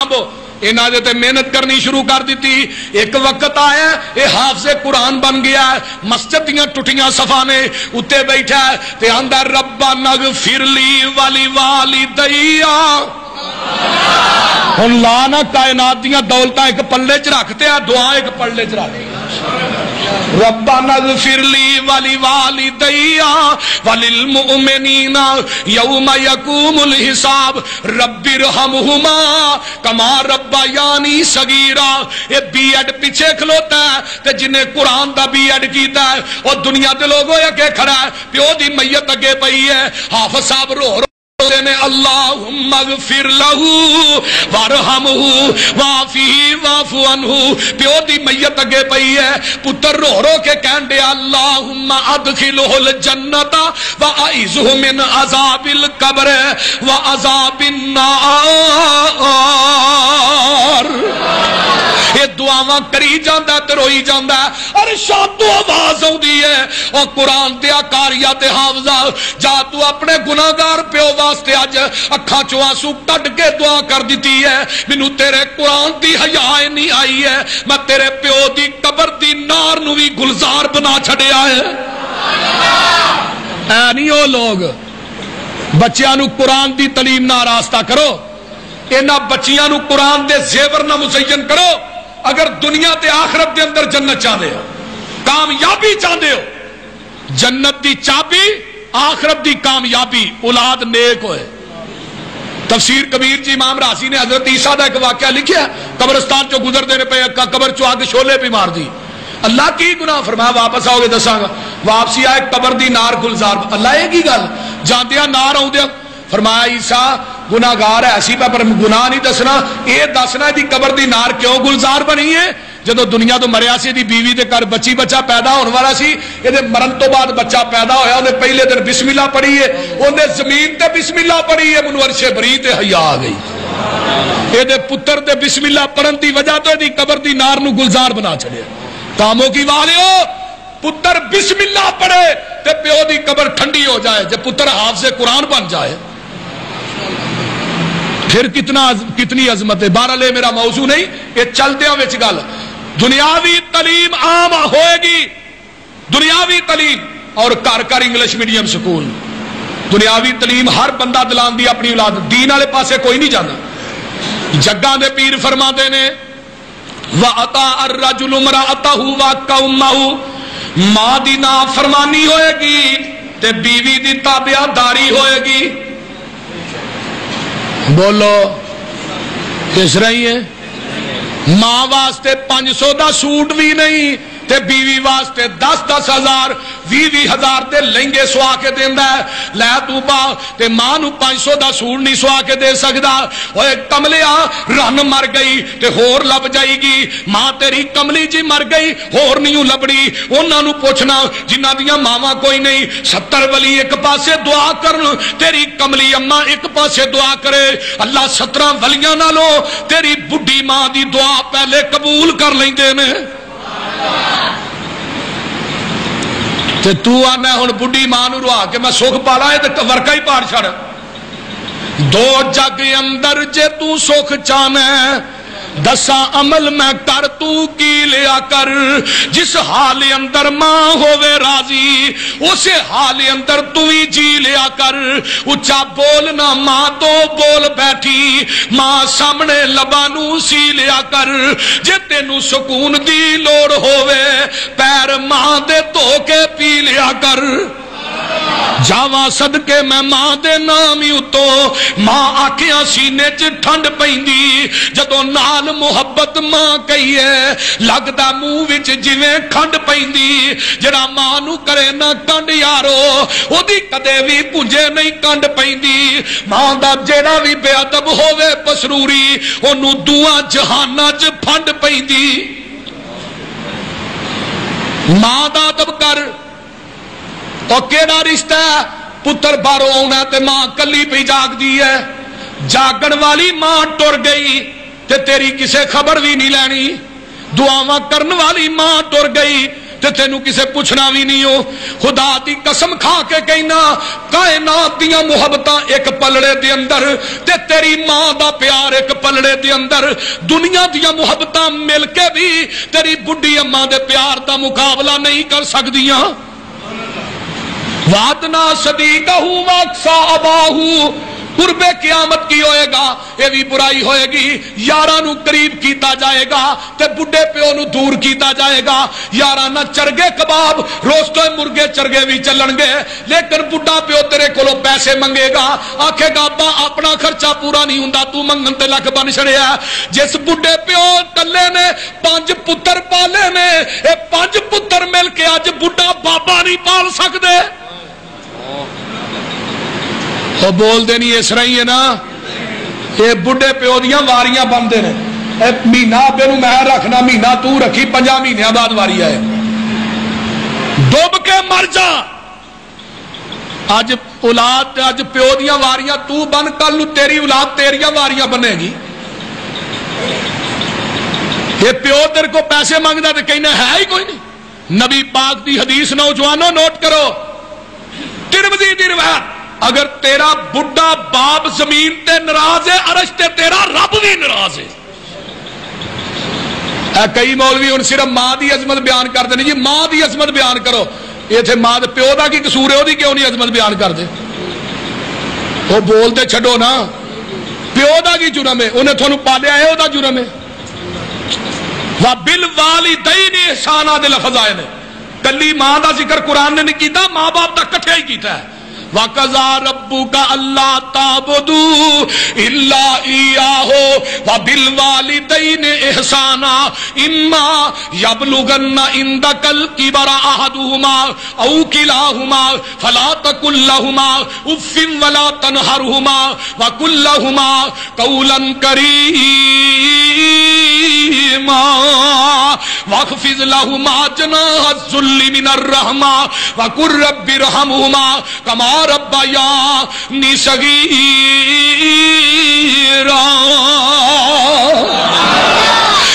انہاں دے تے محنت کرنی شروع کر دیتی. ایک وقت آیا اے حافظ قرآن بن گیا ہے. مسجد دیاں ٹوٹیاں صفا نے اتے بیٹھا ہے تے آندا ربنا اغفر لی ولی والدیا. ہن لانا کائنات دیاں دولتاں ایک پلے چ رکھتے ہیں, دعا ایک پلے چ رکھتے ہیں. ربنا اغفر لی ولی والدیا وللمؤمنین یوم یقوم الحساب رب ارحمہما کما ربیانی صغیرا. یہ بی ایڈ پیچھے کھلوتا ہے تے جنہیں قرآن دا بی ایڈ کیتا ہے اور دنیا دے لوگوں اگے کھڑا ہے, پیو دی میت اگے پئی ہے, حافظ صاحب رو نے اللہم اغفر لہو وارحمہو وعافیہ واعف عنہ. پیو دی میت اگے پئی ہے, پتر رو رو کے کہن دے اللہم ادخلہ الجنت واعذہ من عذاب القبر وعذاب النار. یہ دعاواں کری جاندہ تے روئی جاندہ ہے. ارشاد تو آواز ہوں دی ہے اور قرآن دیا کاریات حافظہ جا تو اپنے گناہگار پیو واسطے آج اکھاں چو آنسو کٹ کے دعا کر دیتی ہے. مینوں تیرے قرآن دی حیا نہیں آئی ہے, میں تیرے پیو دی قبر دی نار نو بھی گلزار بنا چھڑیا ہے. اے نہیں او لوگ بچیاں نو قرآن دی تعلیم نہ راستہ کرو, انہاں بچیاں نو قرآن دے زیور نہ مزین کرو. اگر دنیا تے آخرت دے اندر جنت چاہتے ہو, کامیابی چاہتے ہو, جنت دی چابی آخرت دی کامیابی اولاد نیک ہوئے. تفسیر کبیر جی امام راضی نے حضرت عیسیٰ دا ایک واقعہ لکھیا, قبرستان چو گزر دینے پہ قبر چو آگے شولے پہ مار دی. اللہ کی گناہ فرمایا واپس آؤ گے دساں گا. واپسی آئے قبر دی نار گلزار. اللہ ایک ہی گل جاندیاں نار آؤں دیا فرمایا عیسیٰ گناہگار ہے ایسی پر گناہ نہیں دسنا, یہ دسنا دی قبر دی نار کیوں گلزار بنی ہے. جدو دنیا تو مریا سی دی بیوی دے کر بچی بچہ پیدا ہونے والا سی, یہ مرن تو بعد بچہ پیدا ہویا, انہیں پہلے دن بسم اللہ پڑھی ہے, انہیں زمین تے بسم اللہ پڑھی ہے, منو عرش بری تے حیا آ گئی. یہ پتر تے بسم اللہ پڑھن دی وجہ تو دی قبر دی نار نو گلزار بنا چھڑے. کاموں کی والیو پتر بسم اللہ پڑھے تے پیو دی قبر ٹھنڈی ہو جائے, جب پتر حافظ قرآن بن جائے پھر کتنی عظمت ہے. بہرحال میرا موضوع نہیں, یہ چلتے ہیں وچ گل. دنیاوی تعلیم عام ہوئے گی, دنیاوی تعلیم, اور کار کار انگلش میڈیم سکول. دنیاوی تعلیم ہر بندہ دلان دی اپنی اولاد, دین والے پاسے کوئی نہیں جانا. جگہ دے پیر فرما دے نے وَأَطَاعَ الرَّجُلُ امْرَأَتَهُ وَأَكَّ أُمَّهُ. ماں دی نافرمانی ہوئے گی تے بیوی دی تابعداری ہوئے گی. بولو کس رہی ہے. ماں واسطے 500 دا سوٹ بھی نہیں تے بیوی واسطے 10,000 20,000 دے لہنگے سوا کے دیندا ہے. لے تو با تے ماں نو 500 دا سوٹ نہیں سوا کے دے سکدا. اوے کملیا رن مر گئی تے ہور لب جائے گی. ماں تیری کملی جی مر گئی ہور نہیں لبڑی. انہاں نو پوچھنا جنہاں دیاں ماواں کوئی نہیں, 70 ولی ایک پاسے دعا کرن, تیری کملی اماں ایک پاسے دعا کرے. اللہ 17 ولیاں نالوں تیری بڈھی ماں دی دعا پہلے قبول کر لیندے نے. تے تو آنا ہن بڈھی ماں نو روا کے میں سکھ پالا ہے تے ورکا ہی پاڑ چھڑ. دو جگ اندر جے تو سکھ چاہنا دسا عمل میں کر تو کی لیا کر. جس حال اندر ماں ہووے راضی اسے حال اندر تو ہی جی لیا کر. اچھا بولنا ماں تو بول بیٹھی, ماں سامنے لبانو سی لیا کر. جے تینو سکون دی لوڑ ہووے پیر ماں دے دھو کے پی لیا کر. جاواں صدقے میں ماں دے نام ہی اتو, ماں آکھیاں سینے چ ٹھنڈ پیندی. جدوں نال محبت ماں کہی ہے لگدا منہ وچ جویں کھنڈ پیندی. جڑا ماں نو کرے نہ کنڈ یارو او دی کدے وی پونجے نہیں کنڈ پیندی. ماں دا جیڑا وی بے ادب ہووے پسروری اونوں دوواں جہاناں چ پھنڈ پیندی. ماں دا ادب کر. اور کیڑا رشتہ ہے پتر بارو آنا تے ماں کلی پہ جاگ دی ہے. جاگن والی ماں ٹر گئی تے تیری کسے خبر بھی نہیں لینی. دعاواں کرن والی ماں ٹر گئی تے تینوں کسے پوچھنا بھی نہیں ہو. خدا دی قسم کھا کے کہنا کائنات دیاں محبتاں ایک پلڑے دے اندر تے تیری ماں دا پیار ایک پلڑے دے اندر. دنیا دیاں محبتاں مل کے بھی تیری بڈھی اماں دے پیار دا مقابلہ نہیں کر سکدیاں. وعدنا صدیقہ واقصا اباہو. قرب قیامت کی ہوئے گا یہ بھی برائی ہوئے گی. یاراں نو قریب کیتا جائے گا تے بڈھے پیو نو دور کیتا جائے گا. یاراں نہ چرگے کباب روسٹے مرغے چرگے بھی چلن گے لیکن بڈھا پیو تیرے کولو پیسے منگے گا آکھے گا ابا اپنا خرچہ پورا نہیں ہوندا تو منگن تے لکھ بن چھڑیا. جس بڈھے پیو کلے نے 5 پتر پالے نے اے 5 پتر مل کے اج بڈھا بابا نہیں پال سکدے. تو بول دے نہیں اس طرح ہی ہے نا. یہ بڈھے پیو دیاں واریاں بندے نے. مہینہ ابے نو میں رکھنا مہینہ تو رکھی 5 مہینے بعد واری آئے ڈوب کے مر جا. اج اولاد اج پیو دیاں واریاں تو بن کل نو تیری اولاد تیریاں واریاں بنے گی. یہ پیو تیرے کو پیسے مانگدا تے کہنا ہے ہی کوئی نہیں. نبی پاک دی حدیث نوجوانوں نوٹ کرو ترمذی دی روایت. اگر تیرا بڈھا باپ زمین تے ناراض ہے عرش تے تیرا رب بھی ناراض ہے. کئی مولوی ہن صرف ماں دی عظمت بیان کرتے ہیں. جی ماں دی عظمت بیان کرو. یہ تھے ماں دے پیو دا کی قصور ہے وہ کیوں نہیں عظمت بیان کرتے. وہ بولتے چھڈو نا. پیو دا کی جرم ہے انہیں تھانوں پالیا ہے وہ دا جرم ہے. وَبِالْوَالِدَيْنِ احسانا دے لفظ آئے نے. کلی ماں دا ذکر قرآن نے نہیں کیتا ماں باپ دا کٹھے ہی کیتا ہے. وَقَضَىٰ رَبُّكَ أَلَّا تَعْبُدُوا إِلَّا إِيَّاهُ وَبِالْوَالِدَيْنِ إِحْسَانًا إِمَّا يَبْلُغَنَّ عِندَكَ الْكِبَرَ أَحَدُهُمَا أَوْ كِلَاهُمَا فَلَا تَقُل لَّهُمَا أُفٍّ وَلَا تَنْهَرْهُمَا وَقُل لَّهُمَا قَوْلًا كَرِيمًا وَاخْفِضْ لَهُمَا جَنَاحَ الذُّلِّ مِنَ الرَّحْمَةِ وَقُل رَّبِّ ارْحَمْهُمَا كما ربياني صغيرا.